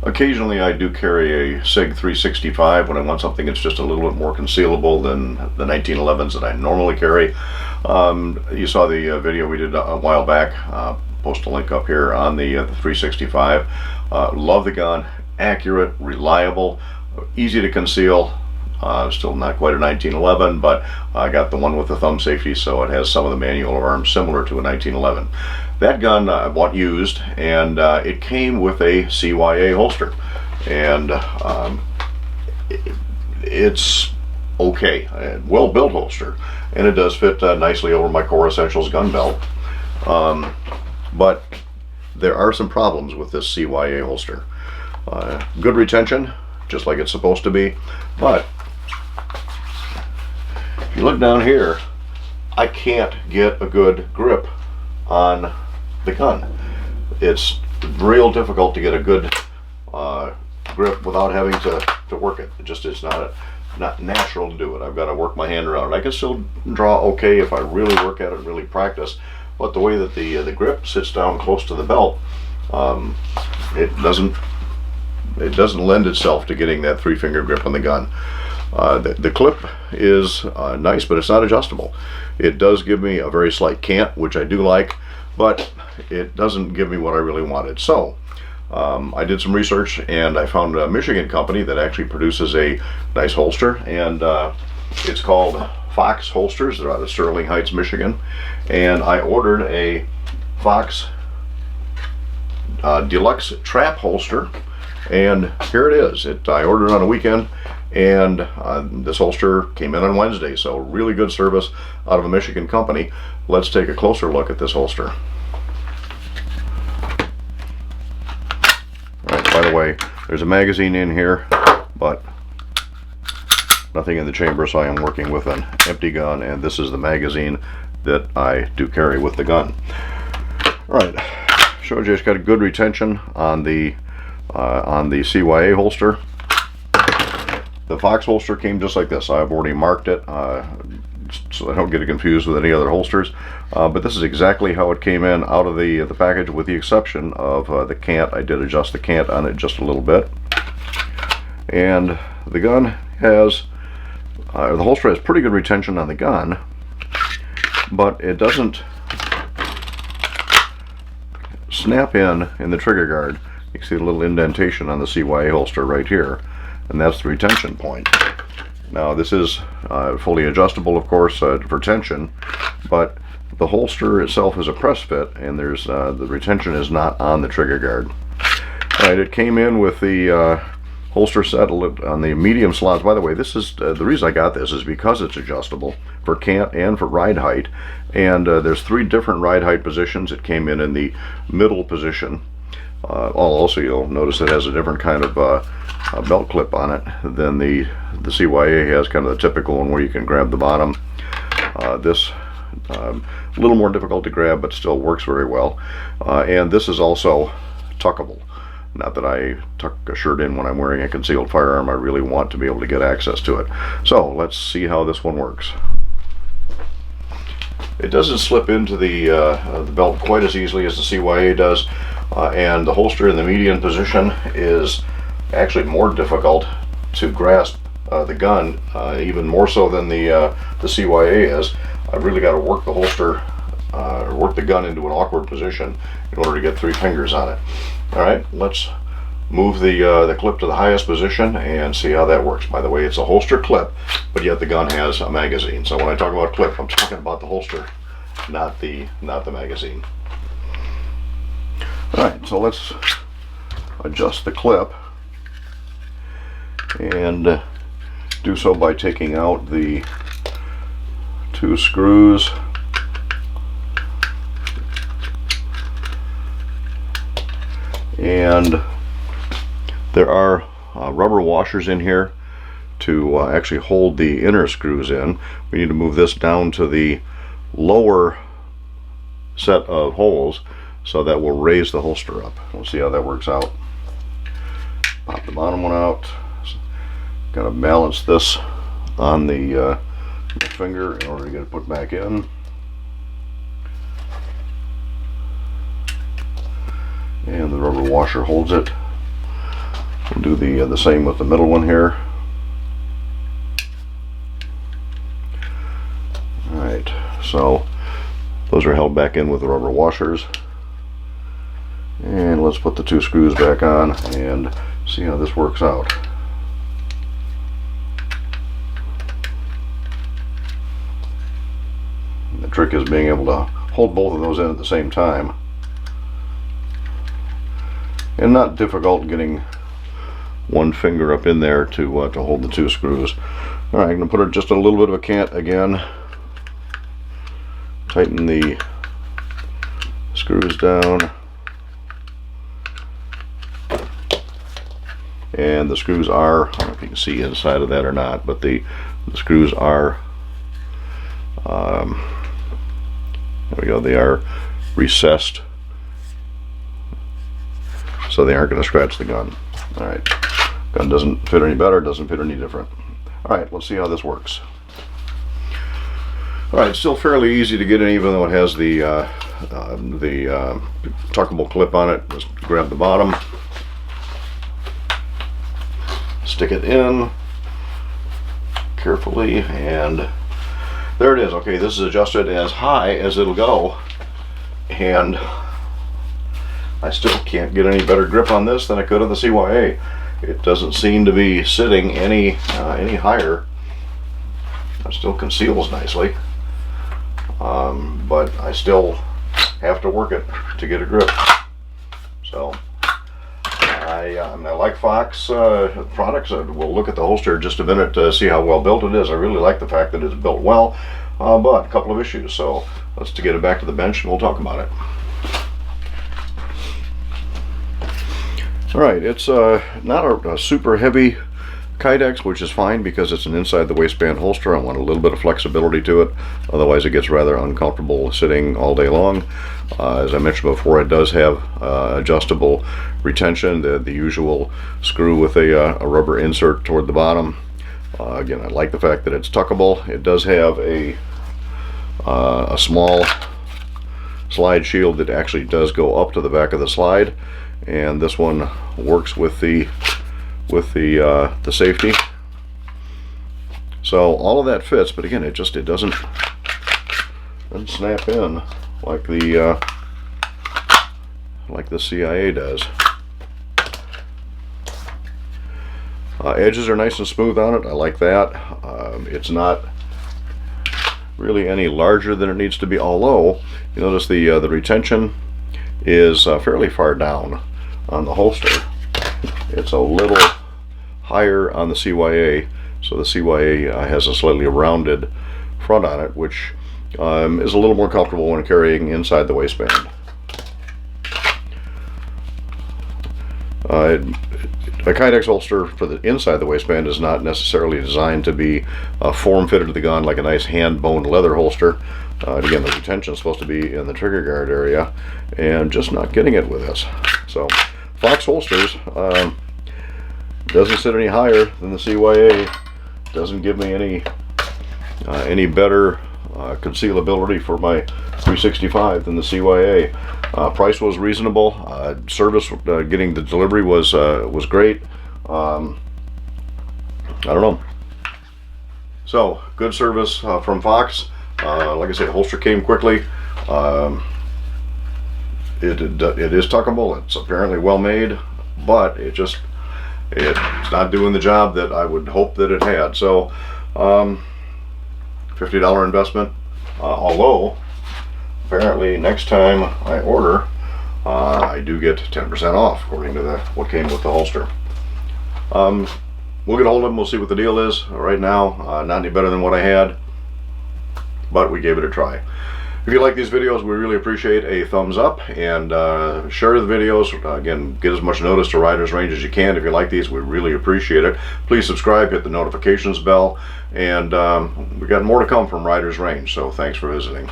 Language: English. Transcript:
Occasionally I do carry a Sig 365 when I want something that's just a little bit more concealable than the 1911s that I normally carry. You saw the video we did a while back. Post a link up here on the 365. Love the gun. Accurate, reliable, easy to conceal. Still not quite a 1911, but I got the one with the thumb safety, so it has some of the manual arms similar to a 1911. That gun I bought used, and it came with a CYA holster, and it's okay, a well-built holster, and it does fit nicely over my Core Essentials gun belt. But there are some problems with this CYA holster. Good retention, just like it's supposed to be, but if you look down here, I can't get a good grip on the gun. It's real difficult to get a good grip without having to work it. It just is not natural to do it. I've got to work my hand around it. I can still draw okay if I really work at it and really practice, but the way that the grip sits down close to the belt, it doesn't lend itself to getting that three-finger grip on the gun. The clip is nice, but it's not adjustable. It does give me a very slight cant, which I do like, but it doesn't give me what I really wanted. So I did some research, and I found a Michigan company that actually produces a nice holster, and it's called Foxx Holsters. They're out of Sterling Heights, Michigan, and I ordered a Foxx Deluxe Trapp holster, and here it is. I ordered it on a weekend, and this holster came in on Wednesday, so really good service out of a Michigan company. Let's take a closer look at this holster. Alright, by the way, there's a magazine in here, but nothing in the chamber, so I am working with an empty gun, and this is the magazine that I do carry with the gun. Alright, showed you it's got a good retention on the CYA holster. The Foxx holster came just like this. I've already marked it so I don't get it confused with any other holsters. But this is exactly how it came in out of the package, with the exception of the cant. I did adjust the cant on it just a little bit. And the gun has, the holster has pretty good retention on the gun, but it doesn't snap in the trigger guard. You can see a little indentation on the CYA holster right here, and that's the retention point. Now this is fully adjustable, of course, for tension, but the holster itself is a press fit, and there's the retention is not on the trigger guard. Alright, it came in with the holster set on the medium slots. By the way, this is the reason I got this is because it's adjustable for cant and for ride height, and there's 3 different ride height positions. It came in the middle position. Also, you'll notice it has a different kind of belt clip on it than the CYA has, kind of the typical one where you can grab the bottom. This a little more difficult to grab, but still works very well. And this is also tuckable. Not that I tuck a shirt in when I'm wearing a concealed firearm. I really want to be able to get access to it. So let's see how this one works. It doesn't slip into the belt quite as easily as the CYA does, and the holster in the median position is actually more difficult to grasp the gun, even more so than the CYA is. I've really got to work the holster, or work the gun into an awkward position in order to get 3 fingers on it. Alright, let's move the clip to the highest position and see how that works. By the way, it's a holster clip, but yet the gun has a magazine. So when I talk about clip, I'm talking about the holster, not the magazine. Alright, so let's adjust the clip, and do so by taking out the 2 screws. And there are rubber washers in here to actually hold the inner screws in. We need to move this down to the lower set of holes, so that will raise the holster up. We'll see how that works out. Pop the bottom one out. Got to balance this on the finger in order to get it put back in. And the rubber washer holds it. We'll do the same with the middle one here. Alright, so those are held back in with the rubber washers. And let's put the 2 screws back on and see how this works out. And the trick is being able to hold both of those in at the same time. And not difficult getting one finger up in there to hold the 2 screws. Alright, I'm going to put just a little bit of a cant again. Tighten the screws down. And the screws are, I don't know if you can see inside of that or not, but the screws are, there we go, they are recessed, so they aren't going to scratch the gun. Alright, gun doesn't fit any better, doesn't fit any different. Alright, let's see how this works. Alright, still fairly easy to get in, even though it has the tuckable clip on it. Just grab the bottom, stick it in carefully, and there it is. Okay, this is adjusted as high as it'll go, and I still can't get any better grip on this than I could on the CYA. It doesn't seem to be sitting any higher. It still conceals nicely, but I still have to work it to get a grip. So I like Foxx products. We'll look at the holster in just a minute to see how well built it is. I really like the fact that it's built well, but a couple of issues. So let's get it back to the bench and we'll talk about it. Alright, it's not a super heavy Kydex, which is fine because it's an inside the waistband holster. I want a little bit of flexibility to it, otherwise it gets rather uncomfortable sitting all day long. As I mentioned before, it does have adjustable retention, the usual screw with a rubber insert toward the bottom. Again, I like the fact that it's tuckable. It does have a small slide shield that actually does go up to the back of the slide, and this one works with the safety. So all of that fits, but again, it doesn't snap in like the CIA does. Edges are nice and smooth on it. I like that. It's not really any larger than it needs to be, although you notice the retention is fairly far down on the holster. It's a little higher on the CYA, so the CYA has a slightly rounded front on it, which is a little more comfortable when carrying inside the waistband. A Kydex holster for the inside the waistband is not necessarily designed to be form-fitted to the gun like a nice hand-boned leather holster. Again, the retention is supposed to be in the trigger guard area, and just not getting it with this. So Foxx holsters doesn't sit any higher than the CYA. Doesn't give me any better concealability for my 365 than the CYA. Price was reasonable. Service, getting the delivery was great. I don't know. So good service from Foxx. Like I said, holster came quickly. It is tuckable. It's apparently well made, but it's not doing the job that I would hope that it had. So $50 investment, although apparently next time I order I do get 10% off according to what came with the holster. We'll get a hold of them, we'll see what the deal is. Right now, not any better than what I had, but we gave it a try. If you like these videos, we really appreciate a thumbs up, and share the videos. Again, get as much notice to Riders Range as you can. If you like these, we really appreciate it. Please subscribe, hit the notifications bell, and we got more to come from Riders Range, so thanks for visiting.